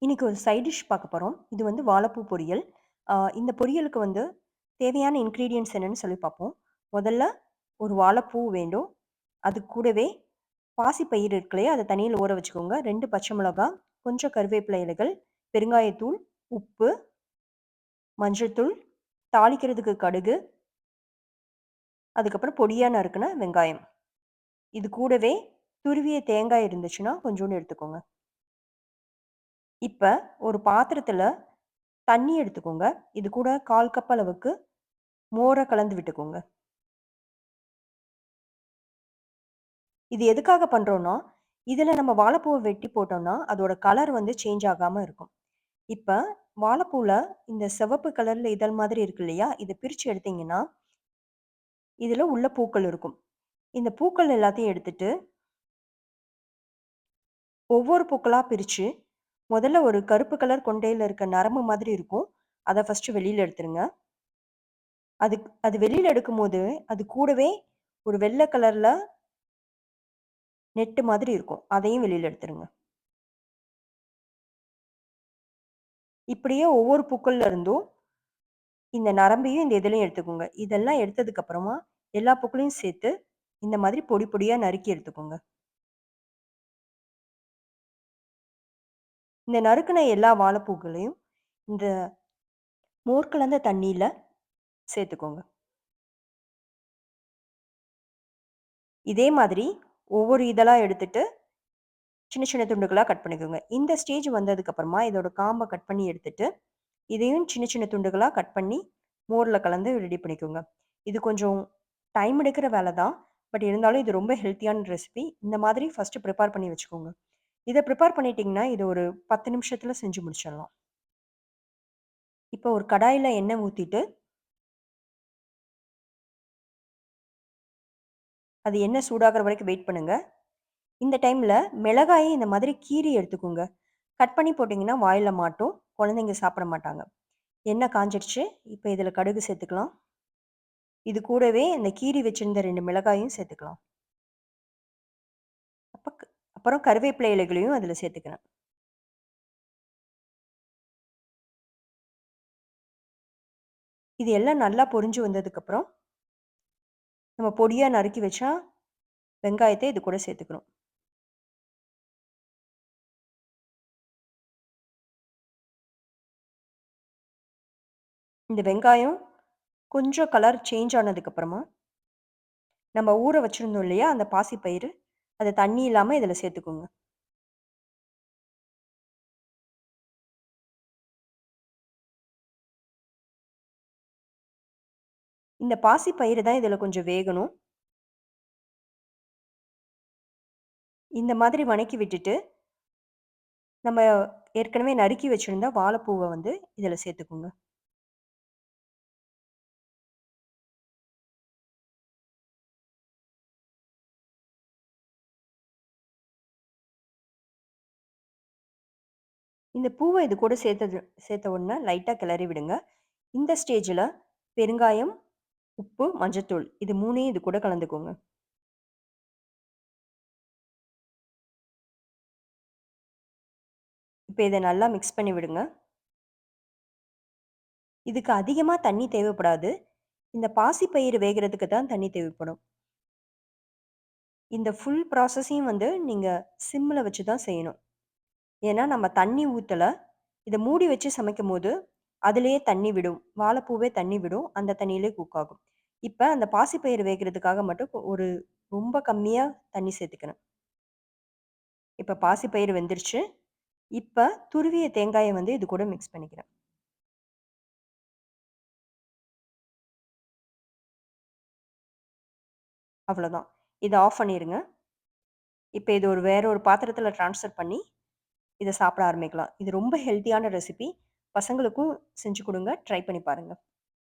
இன்னைக்கு ஒரு side dish பார்க்க போறோம். இது வந்து வாழைப்பூ பொரியல். இந்த பொரியலுக்கு வந்து தேவையான இன்கிரீடியன்ட்ஸ் என்னன்னு சொல்லி பார்ப்போம். முதல்ல ஒரு வாழைப்பூ வேண்டும். அது கூடவே பாசிப்பயிறு இருக்கு இல்லையா? அத தண்ணீல ஊற வச்சுக்கோங்க. 2 பச்சை மிளகாய், கொஞ்சம் கருவேப்பிலை இலைகள், பெருங்காயத்தூள், உப்பு, மஞ்சள் தூள், தாளிக்கிறதுக்கு கடுகு, அதுக்கப்புறம் பொடியா நறுக்குன வெங்காயம். இது கூடவே துருவிய தேங்காய் இருந்துச்சுன்னா கொஞ்சோண்டு எடுத்துக்கோங்க. இப்ப ஒரு பாத்திரத்துல தண்ணி எடுத்துக்கோங்க. இது கூட 1/4 கப் அளவுக்கு மோர கலந்து விட்டுக்கோங்க. இது எதுக்காக பண்றோம்னா, இதுல நம்ம வாழைப்பூவ வெட்டி போட்டோம்னா, அதோட கலர் வந்து சேஞ்ச் ஆகாம இருக்கும். இப்ப வாழைப்பூல இந்த சிவப்பு கலர்ல இதழ் மாதிரி இருக்கு இல்லையா? இத பிரிச்சு எடுத்தீங்கன்னா, இதுல உள்ள பூக்கள் இருக்கும். இந்த பூக்கள் எல்லாத்தையும் எடுத்துட்டு, ஒவ்வொரு பூக்களா பிரிச்சு, முதல்ல ஒரு கருப்பு கலர் கொண்டையில இருக்க நரம்பு மாதிரி இருக்கும். அத ஃபர்ஸ்ட்டு வெளியில எடுத்துருங்க. அது வெளியில எடுக்கும்போது, அது கூடவே ஒரு வெள்ள கலர்ல நெட்டு மாதிரி இருக்கும். அதையும் வெளியில எடுத்துருங்க. இப்படியே ஒவ்வொரு பூக்கள்ல இருந்தும் இந்த நரம்பையும், இந்த இதழையும் எடுத்துக்கோங்க. இதெல்லாம் எடுத்ததுக்கு அப்புறமா, எல்லா பூக்களையும் சேர்த்து, இந்த மாதிரி பொடி பொடியா நறுக்கி எடுத்துக்கோங்க. இந்த நறுக்குன எல்லா வாழைப்பூக்களையும், இந்த மோர் கலந்த தண்ணீல சேர்த்துக்கோங்க. இதே மாதிரி ஒவ்வொரு இதழா எடுத்துட்டு, சின்ன சின்ன துண்டுகளா கட் பண்ணிக்கோங்க. இந்த ஸ்டேஜ் வந்ததுக்கு அப்புறமா, இதோட காம்ப கட் பண்ணி எடுத்துட்டு, இதையும் சின்ன சின்ன துண்டுகளா கட் பண்ணி, மோர்ல கலந்து ரெடி பண்ணிக்கோங்க. இது கொஞ்சம் டைம் எடுக்கிற வேல தான். பட் இருந்தாலும் இது ரொம்ப ஹெல்த்தியான ரெசிபி. இந்த மாதிரி ஃபர்ஸ்ட்டு ப்ரிப்பேர் பண்ணி வச்சுக்கோங்க. இத ப்ரிப்பேர் பண்ணிட்டீங்கன்னா, இது ஒரு 10 நிமிஷத்துல செஞ்சு முடிச்சிடலாம். இப்போ ஒரு கடாயில எண்ணெய் ஊத்திட்டு, அது எண்ணெய் சூடாகுற வரைக்கும் வெயிட் பண்ணுங்க. இந்த டைம்ல மிளகாய இந்த மாதிரி கீறி எடுத்துக்கோங்க. கட் பண்ணி போட்டீங்கன்னா வாயில மாட்டும். குழந்தைங்க சாப்பிட மாட்டாங்க. எண்ணெய் காஞ்சிடுச்சு. இப்போ இதுல கடுகு சேர்த்துக்கலாம். இது கூடவே இந்த கீறி வச்சிருந்த 2 மிளகாயும் சேர்த்துக்கலாம். அப்ப அப்புறம் கருவேப்பிலை இலைகளையும் அதுல சேர்த்துக்கிறேன். இது எல்லாம் நல்லா பொரிஞ்சு வந்ததுக்கப்புறம், நம்ம பொடியா நறுக்கி வச்சா வெங்காயத்த இது கூட சேர்த்துக்கிறோம். இந்த வெங்காயம் கொஞ்சம் கலர் சேஞ்ச் ஆனதுக்கப்புறமா, நம்ம ஊற வச்சிருந்தோம் இல்லையா? அந்த பாசிப்பயிறு, அத தண்ணி இல்லாம இதுல சேர்த்துக்கோங்க. இந்த பாசிப்பயிறு தான் இதுல கொஞ்சம் வேகணும். இந்த மாதிரி வணக்கி விட்டுட்டு, நம்ம ஏற்கனவே நறுக்கி வச்சிருந்த வாழைப்பூவ வந்து இதுல சேர்த்துக்கோங்க. இந்த பூவ இது கூட சேர்த்த உடனே லைட்டா கிளறி விடுங்க. இந்த ஸ்டேஜ்ல பெருங்காயம், உப்பு, மஞ்சத்தூள் இது 3யும் இது கூட கலந்துக்கோங்க. இப்ப இத நல்லா மிக்ஸ் பண்ணி விடுங்க. இதுக்கு அதிகமா தண்ணி தேவைப்படாது. இந்த பாசிப்பயிறு வேகறதுக்கு தான் தண்ணி தேவைப்படும். இந்த ஃபுல் ப்ராசஸையும் வந்து நீங்க சிம்ல வச்சு தான் செய்யணும். ஏன்னா நம்ம தண்ணி ஊத்தல. இத மூடி வச்சு சமைக்கும்போது, அதிலேயே தண்ணி விடும். வாழைப்பூவே தண்ணி விடும். அந்த தண்ணீயிலே குக் ஆகும். இப்ப அந்த பாசிப்பயிறு வேகறதுக்காக மட்டும் ஒரு ரொம்ப கம்மியா தண்ணி சேர்த்துக்கிறேன். இப்ப பாசிப்பயிறு வெந்துருச்சு. இப்ப துருவிய தேங்காய வந்து இது கூட மிக்ஸ் பண்ணிக்கிறேன். அவ்வளோதான். இத ஆஃப் பண்ணிருங்க. இப்ப இது வேற ஒரு பாத்திரத்துல ட்ரான்ஸ்ஃபர் பண்ணி, இத சாப்பிட ஆரம்பிக்கலாம். இது ரொம்ப ஹெல்த்தியான ரெசிபி. பசங்களுக்கும் செஞ்சு குடுங்க. ட்ரை பண்ணி பாருங்க.